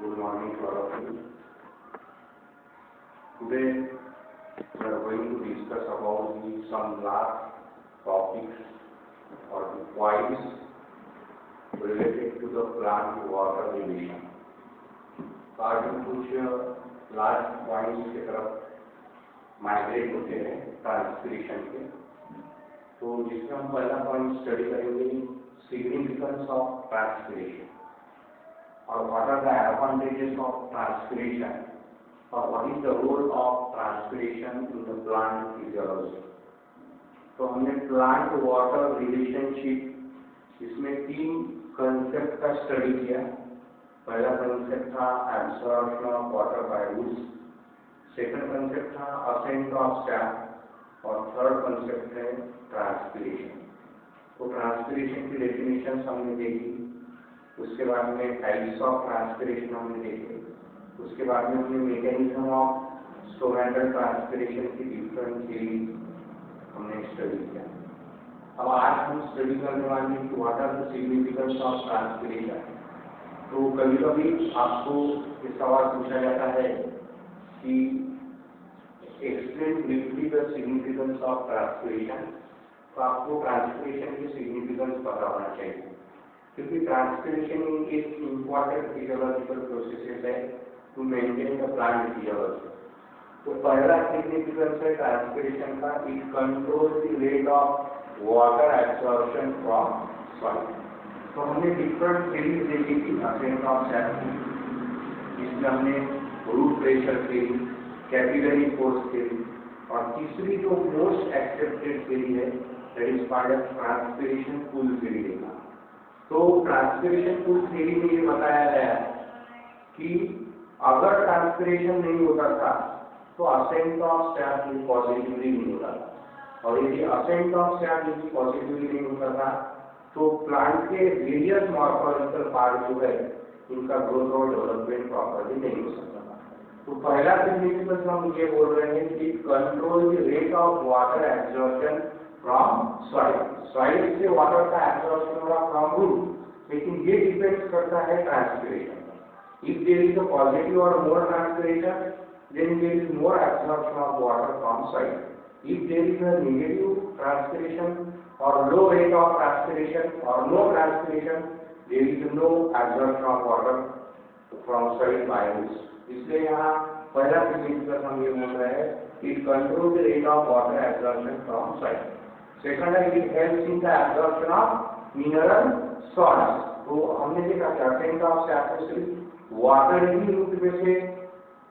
Good morning to all of you. Today we are going to discuss about some last topics or the points related to the plant-water relation. आज हम कुछ last points की तरफ migrate होते हैं transpiration के। तो जिसमें हम पहला पॉइंट स्टडी करेंगे सिग्निफिकेंस ऑफ ट्रांसपिरेशन और what are the advantages of transpiration और what is the role of transpiration in the plant physiology. तो हमने प्लांट वाटर रिलेशनशिप इसमें तीन कंसेप्ट का स्टडी किया। पहला कंसेप्ट था absorption of water by roots, second concept था असेंट ऑफ सैप और थर्ड कंसेप्ट है ट्रांसपिरेशन। तो ट्रांसपिरेशन की डेफिनेशन हमने देखी, उसके बाद में टाइप्स ऑफ ट्रांसपिरेशन हमने देखे, उसके बाद में हमने मैकेनिज्म ऑफ स्टोमेटल ट्रांसपिरेशन की डिफरेंट थ्योरी हमने स्टडी किया। अब आज हम स्टडी करने वाले हैं कि what are the significance of transpiration. तो कभी कभी आपको ये सवाल पूछा जाता है कि explain briefly the significance of transpiration. तो आपको ट्रांसपिरेशन की सिग्निफिकेंस पता होना चाहिए, क्योंकि ट्रांसपिरेशन एक इम्पॉर्टेंट फिजियोलॉजिकल प्रोसेस है to maintain the plant physiology. तो पहला सिग्निफिकेंस है ट्रांसपिरेशन का, it control the rate of water absorption from soil. तो हमने डिफरेंट थ्योरीज देखी थी असेंट ऑफ सैप की, जिसमें हमने root pressure theory, capillary force theory और तीसरी जो मोस्ट एक्सेप्टेड थ्योरी है that is called as transpiration pull theory देखा। तो ट्रांसपिरेशन पुल थ्योरी में ये बताया गया कि अगर ट्रांसपिरेशन नहीं होता था तो असेंट ऑफ सैप पॉजिटिवली नहीं होता था, और यदि असेंट ऑफ सैप पॉजिटिवली नहीं होता था तो प्लांट के वेरियस मॉर्फोलॉजिकल पार्ट जो है इनका ग्रोथ और डेवलपमेंट प्रॉपर्ली नहीं हो सकता था। तो पहला सिग्निफिकेंस हम ये बोल रहे हैं कि control the rate of water absorption from soil. Soil से वाटर का एब्जॉर्प्शन हो रहा फ्रॉम रूट, लेकिन ये डिपेंड करता है ट्रांसपिरेशन पर। If there is a positive और more transpiration then there is more absorption of water from soil. If there is a negative transpiration or low rate of transpiration or no transpiration, there is no absorption of water from soil by roots. इसलिए यहाँ पहला significance हम ये बोल रहे हैं, it controls the rate of water absorption from soil. Second है, it helps in the absorption of mineral salts. तो हमने देखा कि असेंट ऑफ सैप में सिर्फ वाटर ही रूट में से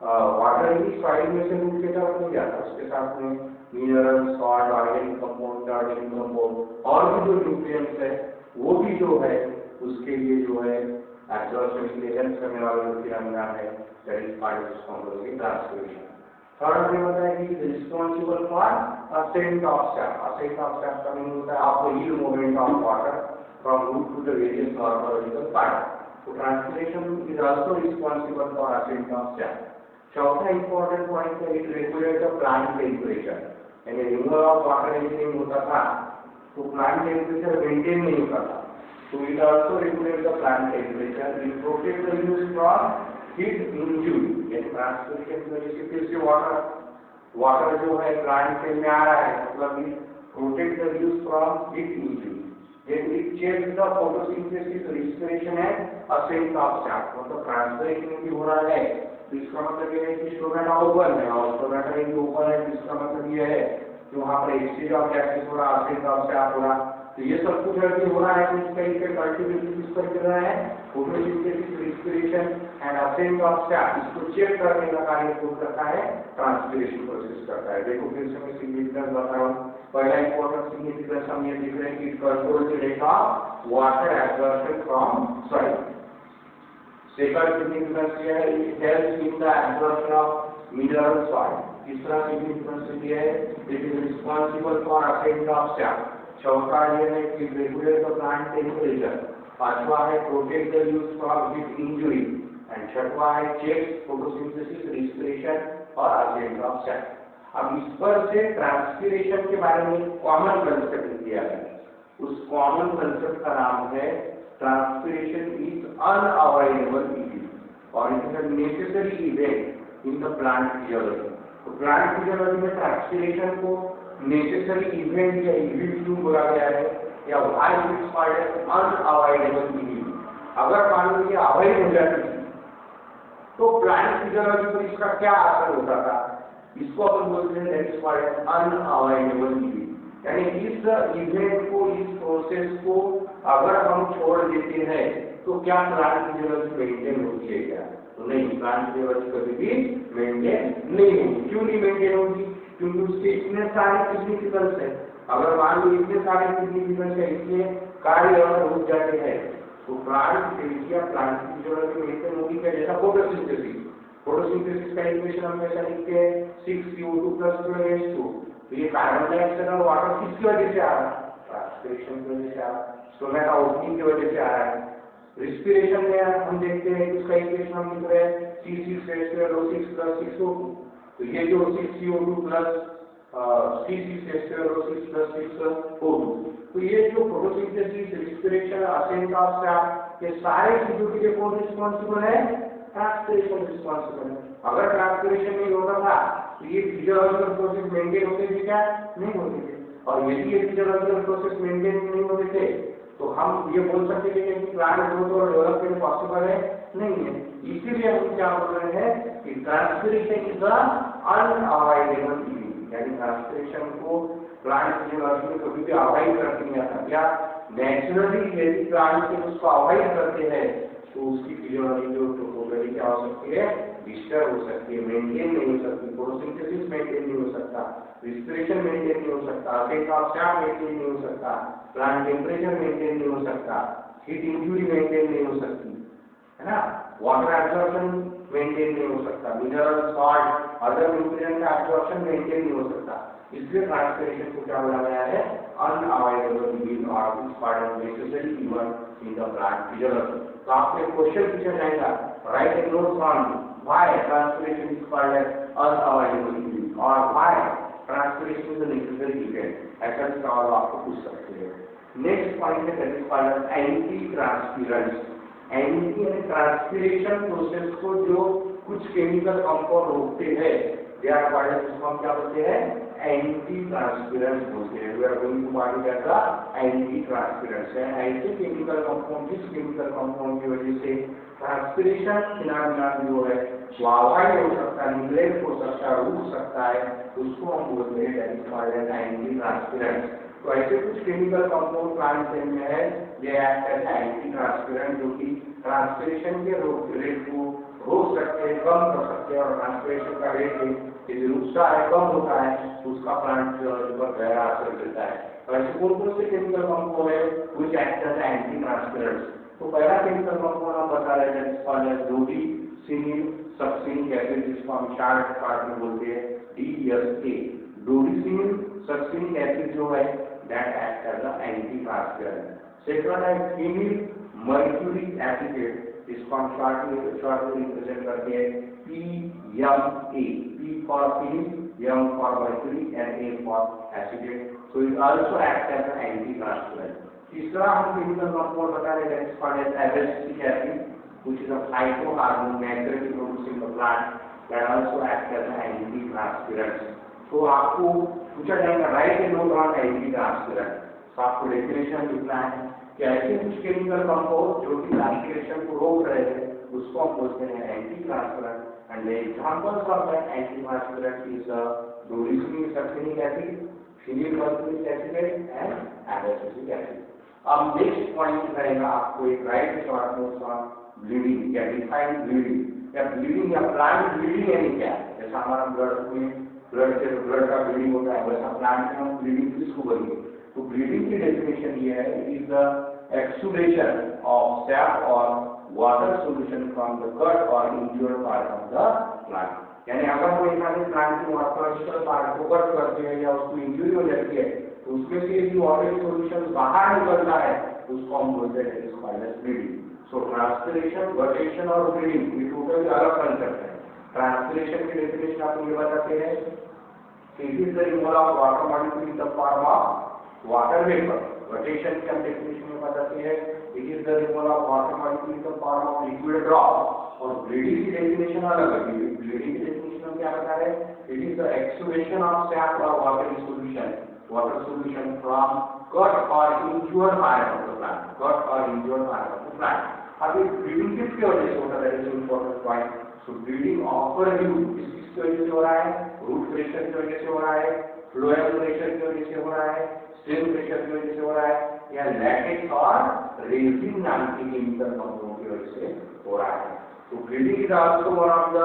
वाटर ही सॉइल में से रूट की तरफ नहीं जाता, उसके साथ में मिनरल सॉल्ट, ऑर्गेनिक कंपाउंड और भी जो न्यूट्रिएंट्स है वो भी जो है उसके लिए जो है एब्जॉर्प्शन के लिए हेल्प करने वाला जो किरणा है that is part of composition transpiration. Third में होता है कि responsible for ascent of sap. Ascent of sap का मीनिंग होता है आपको हील movement of water from root to the various morphological part. तो transpiration is also responsible for ascent of sap. चौथा इंपॉर्टेंट पॉइंट है, it regulate the plant temperature. यानी removal of water anything होता था तो प्लांट टेम्परेचर मेंटेन नहीं होता था, तो it also regulate the plant temperature, it protect the use from heat injury. यानी ट्रांसपिरेशन की वजह से फिर से वाटर जो है प्लांट में आ रहा है, मतलब it protect the use from heat injury. then it checks the photosynthesis respiration and ascent of sap। मतलब ट्रांसपिरेशन भी हो रहा है तो इसका मतलब ये है कि स्टोमेटा ओपन है, और स्टोमेटा यदि ओपन है तो इसका मतलब ये है कि वहाँ पर एक्सचेंज ऑफ गैसेस हो रहा, असेंट ऑफ सैप हो रहा। तो ये सब कुछ अगर हो रहा है तो इसका इफेक्ट अल्टीमेटली किस पर कर रहा है, photosynthesis respiration and ascent of sap. इसको चेक करने का कार्य कौन करता है, ट्रांसपिरेशन प्रोसेस करता है। देखो फिर से मैं सिग्निफिकेंस बता रहा हूँ। पहला इंपॉर्टेंट सिग्निफिकेंस हम ये देख रहे हैं कि it control the rate of water absorption from soil. Second significance ये है, it helps in the absorption of mineral salt. तीसरा सिग्निफिकेंस ये है, it is responsible for ascent of sap. चौथा ये है कि रेगुलेट द प्लांट टेम्परेचर। पांचवा है protect the use from heat injury and छठवा है चेक फोटोसिंथेसिस रिस्पिरेशन और असेंट ऑफ सैप। अब इस पर से ट्रांसपिरेशन के बारे में कॉमन कंसेप्ट दिया गया। उस कॉमन कंसेप्ट का नाम है ट्रांसपिरेशन इज अनअवॉइडेबल इवेंट, और it a necessary event in the plant physiology. तो प्लांट फिजियोलॉजी में ट्रांसपिरेशन को नेसेसरी इवेंट या इवेंट क्यों बोला गया है, या why it is called as unavoidable event. अगर मान लो ये अवॉइड हो जाती थी तो प्लांट फिजियोलॉजी पर इसका क्या असर होता था, इसको अपन बोलते हैं that is called as unavoidable event. यानी इस इवेंट को, इस प्रोसेस को अगर हम छोड़ देते हैं तो क्या प्लांट फिजियोलॉजी मेंटेन होती है क्या? तो नहीं, प्लांट फिजियोलॉजी कभी भी मेंटेन नहीं होगी। क्यों नहीं मेंटेन होगी? क्योंकि उसके इतने सारे सिग्निफिकेंस है। अगर मान लो इतने सारे सिग्निफिकेंस है, इसलिए कार्य और रुक जाते हैं, तो प्लांट फिजियोलॉजी मेंटेन होगी क्या? जैसा फोटोसिंथेसिस, फोटोसिंथेसिस का इक्वेशन हम ऐसा लिखते हैं 6CO2 + 12H2। तो ये कार्बन डाइऑक्साइड और वाटर किसकी वजह से आ रहा है? ट्रांसपिरेशन की वजह से आ रहा है, स्टोमेटा ओपनिंग की वजह से आ रहा है। रिस्पिरेशन में हम देखते हैं उसका इक्वेशन हम लिख रहे हैं C6H12O6 + 6O2। तो ये जो 6CO2 + C6H12O6 + 6O2, तो ये जो photosynthesis, respiration, ascent of sap, ये सारे चीजों के लिए कौन रिस्पांसिबल है? ट्रांसपिरेशन रिस्पांसिबल है। अगर ट्रांसपिरेशन नहीं होता था तो ये फिजियोलॉजिकल प्रोसेस मेंटेन होते थे क्या? नहीं होते थे। और यदि ये फिजियोलॉजिकल प्रोसेस मेंटेन नहीं होते थे तो हम ये बोल सकते थे कि प्लांट ग्रोथ और डेवलपमेंट पॉसिबल है? नहीं है। इसीलिए हम क्या बोल रहे हैं कि transpiration is the unavoidable event. यानी ट्रांसपिरेशन को प्लांट फिजियोलॉजी में कभी भी अवॉइड करते नहीं आता। क्या नेचुरली यदि प्लांट से उसको अवॉइड करते हैं तो उसकी फिजियोलॉजी जो टोटली क्या हो सकती है? डिस्टर्ब हो सकती है, मेंटेन नहीं हो सकती। फोटोसिंथेसिस मेंटेन नहीं हो सकता, रिस्पिरेशन मेंटेन नहीं हो सकता, असेंट ऑफ सैप मेंटेन नहीं हो सकता, प्लांट टेम्परेचर मेंटेन नहीं हो सकता, हीट इंज्यूरी मेंटेन नहीं हो सकती, है ना, वाटर एब्जॉर्प्शन मेंटेन नहीं हो सकता, मिनरल सॉल्ट, अदर न्यूट्रिएंट का एब्जॉर्प्शन मेंटेन नहीं हो सकता। इसलिए ट्रांसपिरेशन को क्या बोला गया है? अनअवॉइडेबल इवेंट और it's part of necessary event in the plant physiology. तो आपके क्वेश्चन पूछा जाएगा, write a note on why transpiration is called as unavoidable event और why transpiration is a necessary event. ऐसा सवाल आपको पूछ सकते हैं। नेक्स्ट पॉइंट है that is called as anti transpirants. Anti यानी ट्रांसपिरेशन प्रोसेस को जो कुछ केमिकल कंपाउंड रोकते हैं, दे आर कॉल्ड एज, इसको हम क्या बोलते हैं? एंटी ट्रांसपिरेंस बोलते हैं। We are going to part that the anti transpirants है। ऐसे केमिकल कंपाउंड, जिस केमिकल कंपाउंड की वजह से ट्रांसपिरेशन फिनोमेनन जो है वो अवॉइड हो सकता है, निग्लेक्ट हो सकता है, रुक सकता है, उसको हम बोलते हैं that is called as anti transpirants. तो ऐसे कुछ केमिकल कंपाउंड प्लांट में है, ये एक्ट एज एंटी ट्रांसपिरेंट, जो कि ट्रांसपिरेशन के रेट को रोक सकते हैं, कम कर सकते हैं, और ट्रांसपिरेशन का रेट यदि रुकता है, कम होता है, तो उसका प्लांट पर गहरा असर देता है। तो ऐसे कौन से केमिकल कंपाउंड है which act as anti transpirant? तो पहला केमिकल कंपाउंड हम बता रहे हैं that is called as dodecenyl succinic acid, जिसको हम शॉर्ट पार्ट में बोलते हैं DSA। डोडिसिनिल सक्सिनिक एसिड जो है that act as a anti transpirant. Second है फिनिल मर्क्यूरिक एसिड, इसको हम शॉर्ट में रिप्रेजेंट करते हैं PMA, P for phenyl, M for mercury and A for acetate, so it also acts as an anti transpirant. तीसरा हम chemical compound बता रहे हैं called as abscisic acid, which is a phytohormone naturally produced in the plant that also acts as an anti transpirant. तो आपको पूछा जाएगा write a note on anti transpirant. तो आपको डेफिनेशन लिखना है कि ऐसे कुछ केमिकल कंपाउंड जो कि ट्रांसपिरेशन को रोक रहे हैं उसको हम बोलते हैं anti transpirant. And the examples of that anti transpirant is dodecenyl succinic acid, phenyl mercuric acid and abscisic acid. अब नेक्स्ट पॉइंट रहेगा आपको एक write short notes on bleeding या डिफाइन ब्लीडिंग या ब्लीडिंग या प्लांट ब्लीडिंग यानी क्या? जैसा हमारा ब्लड का ब्लीडिंग होता है, वैसा प्लांट में हम ब्लीडिंग किसको बोलेंगे? तो ब्लीडिंग की डेफिनेशन ये है, it is the exudation of sap और water solution from the cut और injured part of the plant. यानी अगर कोई प्लांट की वाटर पार्ट को कट करते हैं या उसको इंजुरी हो जाती है तो उसमें से यदि वाटर सॉल्यूशन बाहर निकलता है तो उसको हम बोलते हैं इस वायरस ब्लीडिंग। सो ट्रांसपिरेशन, वर्टेशन और ब्लीडिंग ये टोटली अलग कंसेप्ट है। ट्रांसपिरेशन की डेफिनेशन आपको ये बताते हैं कि it is the removal of water molecule in the form of water vapour. वर्टेशन की हम डेफिनेशन में बताते हैं it is the removal of water molecule in the form of liquid drop. और ब्लीडिंग की डेफिनेशन अलग है। ब्लीडिंग की डेफिनेशन में क्या बता रहे हैं, it is the exudation of sap और water in solution from cut और injured part of the plant, cut और injured part of the plant. अब ये ब्लीडिंग किसकी वजह से होता है, that is important point. So bleeding offer you किसकी वजह से हो रहा है, रूट प्रेशर की वजह से हो रहा है, फ्लोएम प्रेशर की वजह से हो रहा है, स्ट्रेन प्रेशर की वजह से हो रहा है, या लैटेक्स और रेजिन नाम की केमिकल कंपाउंड की वजह से हो रहा है। तो bleeding is also one of the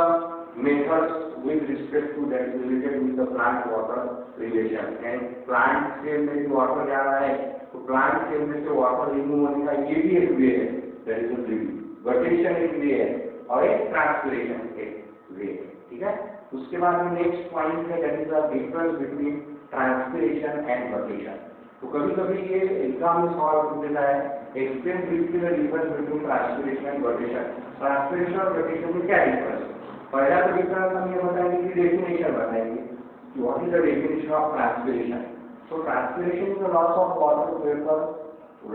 methods with respect to that is related with the plant water relation, and plant cell में जो water जा रहा है तो plant cell में से water remove होने का ये भी एक वे है, that is bleeding। Guttation एक वे है और एक transpiration एक वे है, ठीक है। उसके बाद में नेक्स्ट पॉइंट है that is the difference between transpiration and guttation। तो कभी-कभी ये एग्जाम में सवाल पूछ देता है, explain briefly the difference between transpiration and guttation। transpiration और guttation में क्या डिफरेंस है? पहला तो डिफरेंस हम ये बताएंगे कि डेफिनेशन बताएंगे कि what is the definition of transpiration. So transpiration is the loss of water to vapour,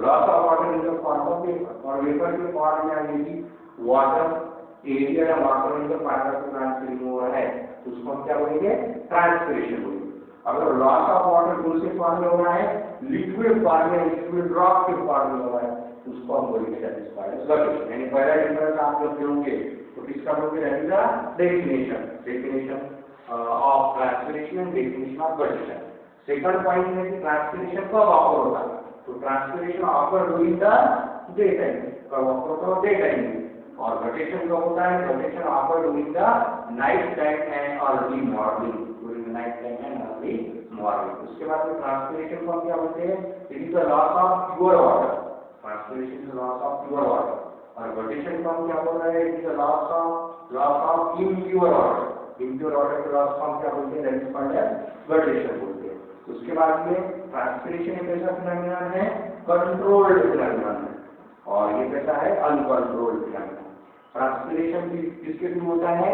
loss of water in the form of vapour, और वेपर के फॉर्म में आने की वाटर एरिया या water in the part of transpiration हो रहा है, उसको हम क्या बोलेंगे, ट्रांसपिरेशन बोलेंगे। अगर लॉस ऑफ वाटर दूसरे फॉर्म में हो रहा है, लिक्विड फॉर्म में, लिक्विड ड्रॉप के फॉर्म में हो रहा है, उसको हम बोलेंगे गटशन। यानी पहला डिफरेंस आप लोग होंगे तो किसका बोलते हैं, definition of transpiration and definition of guttation. Second point है कि ट्रांसपिरेशन कब ऑफर होता है, तो transpiration occur during the day time, कब ऑफर होता है, डे टाइम में। और गटशन कब होता है, guttation occur during the night time and early morning, during the night time and early morning. उसके बाद में ट्रांसपिरेशन को हम क्या बोलते हैं, it is the loss of pure water, transpiration is the loss of pure water. और guttation को हम क्या बोल रहे हैं, it is the loss of impure water, impure water के लॉस को हम क्या बोलते हैं, दैट इज कॉल्ड एज गटशन बोलते हैं। उसके बाद में ट्रांसपिरेशन एक ऐसा फिनोमेनन है, कंट्रोल्ड फिनोमेनन है, और ये कैसा है, अनकंट्रोल्ड फिनोमेनन। ट्रांसपिरेशन किसके थ्रू होता है,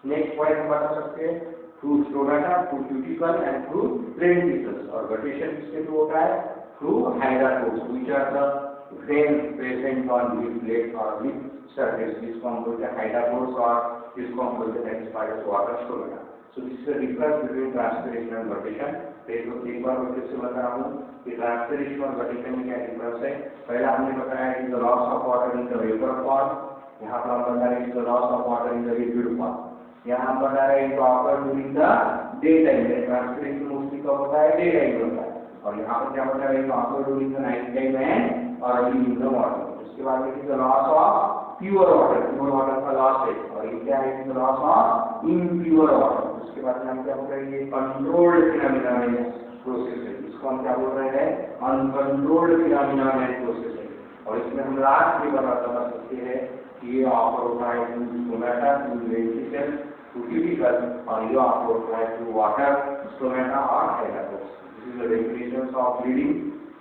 नेक्स्ट पॉइंट हम बता सकते हैं, through stomata, through cuticle and through radicals. और गटशन किसके थ्रू होता है, through hydrophores, which are the veins present on leaf plate or leaf surface, जिसको हम बोलते हैं हाइड्रोफोर्स, और जिसको हम बोलते हैं expired water stomata. So this is the difference between transpiration and guttation. एक बार मैं फिर से बता रहा हूँ कि ट्रांसपिरेशन और गटशन में क्या डिफरेंस है। पहला हमने बताया कि the loss of water in the vapour form, यहाँ पर हम बता रहे हैं the loss of water in the liquid form. यहाँ हम बता रहे हैं offer during the day time, transpiration mostly कब होता है, डे टाइम होता है। और यहाँ पर क्या बता रहे हैं, offer during the night time and early in the morning. उसके बाद it is the loss of pure water का लॉस है, और ये क्या है, it is the loss of impure water. उसके बाद हम क्या बोल रहे हैं, ये कंट्रोल्ड फिनोमेनन प्रोसेस है, इसको हम क्या बोल रहे हैं, अनकंट्रोल्ड फिनोमेनन प्रोसेस है। और इसमें हम लास्ट ये बता सकते हैं कि ये ऑफर होता है to stomata, to ventricle, to cuticle, और ये ऑफर होता है टू वाटर, स्टोमेटा और hydrophores. This is the definition of bleeding,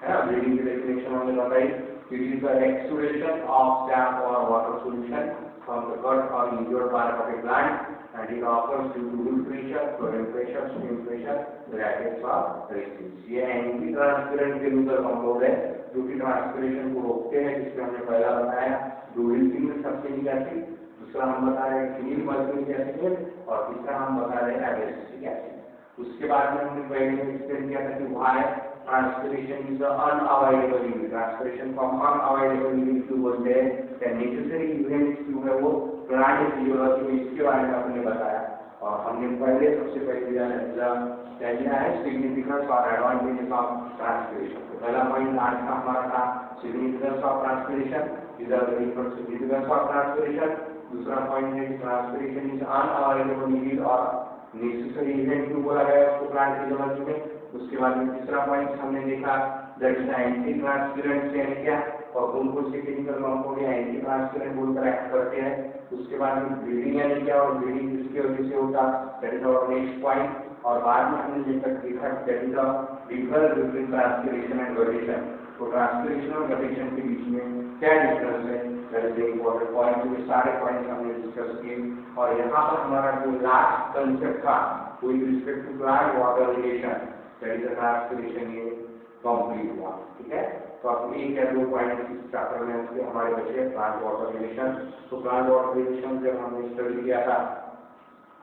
है ना। ब्लीडिंग की डेफिनेशन हमने बताई, it is the exudation of sap और water solution from the cut और injured part of a plant, and it occurs due to root pressure, flow pressure, stream pressure, lacteals or resins। ये anti transparent chemical compound है जो कि transpiration को रोकते हैं, जिसमें हमने पहला बताया डोलिसिन सल्फ्यूरिक एसिड, दूसरा हम बता रहे हैं फिनिल मल्फिनिक एसिड, और तीसरा हम बता रहे हैं एब्रेसिक एसिड। उसके बाद में हमने पहले एक्सप्लेन किया था कि why transpiration is unavoidable unit. Transpiration को हम अनअवॉइडेबल यूनिट क्यों बोलते हैं, क्या नेसेसरी इवेंट क्यों है, वो प्लांट फिजियोलॉजी में इसके बारे में हमने बताया। और हमने सबसे पहले जाना है सिग्निफिकेंस और एडवांटेजेस ऑफ ट्रांसपिरेशन। तो पहला पॉइंट आज का हमारा था significance of transpiration, is the significance of transpiration. दूसरा पॉइंट है कि ट्रांसपिरेशन इज अनअवॉइडेबल यूनिट और नेसेसरी इवेंट क्यों बोला गया उसको प्लांट फिजियोलॉजी में। उसके बाद में तीसरा पॉइंट हमने देखा दैट इज एंटी ट्रांसपेरेंट यानी क्या, और कौन-कौन से केमिकल कंपाउंड या एंटी ट्रांसपेरेंट बोलकर एक्ट करते हैं। उसके बाद में ब्लीडिंग यानी क्या, और ब्लीडिंग किसकी वजह से होता, that is our next point. और बाद में हमने देखा that is the difference between transpiration and guttation. तो ट्रांसपिरेशन और गटशन के बीच में क्या डिफरेंस है, that is the important point. ये सारे पॉइंट्स हमने डिस्कस किए, और यहाँ पर हमारा जो लास्ट कंसेप्ट था with respect to plant water relation, that is the transpiration, ये कंप्लीट हुआ। ठीक है। तो अब एक या 2 पॉइंट इस चैप्टर में उसके हमारे बचे प्लांट वाटर रिलेशन। तो प्लांट वाटर रिलेशन जब हमने स्टडी किया था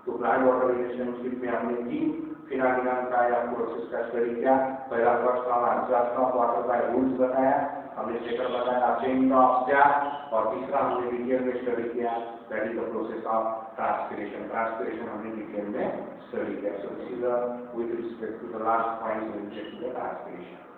तो प्लांट वाटर रिलेशनशिप में हमने 3 फिनोमिना का या प्रोसेस का स्टडी किया। पहला फर्स्ट था absorption of water by roots बताया, हमने सेकंड बताया असेंट ऑफ क्या, और तीसरा हमने डिटेल में स्टडी किया that is the process of transpiration. Transpiration हमने डिटेल में स्टडी किया। So this is with respect to the last point related to the transpiration.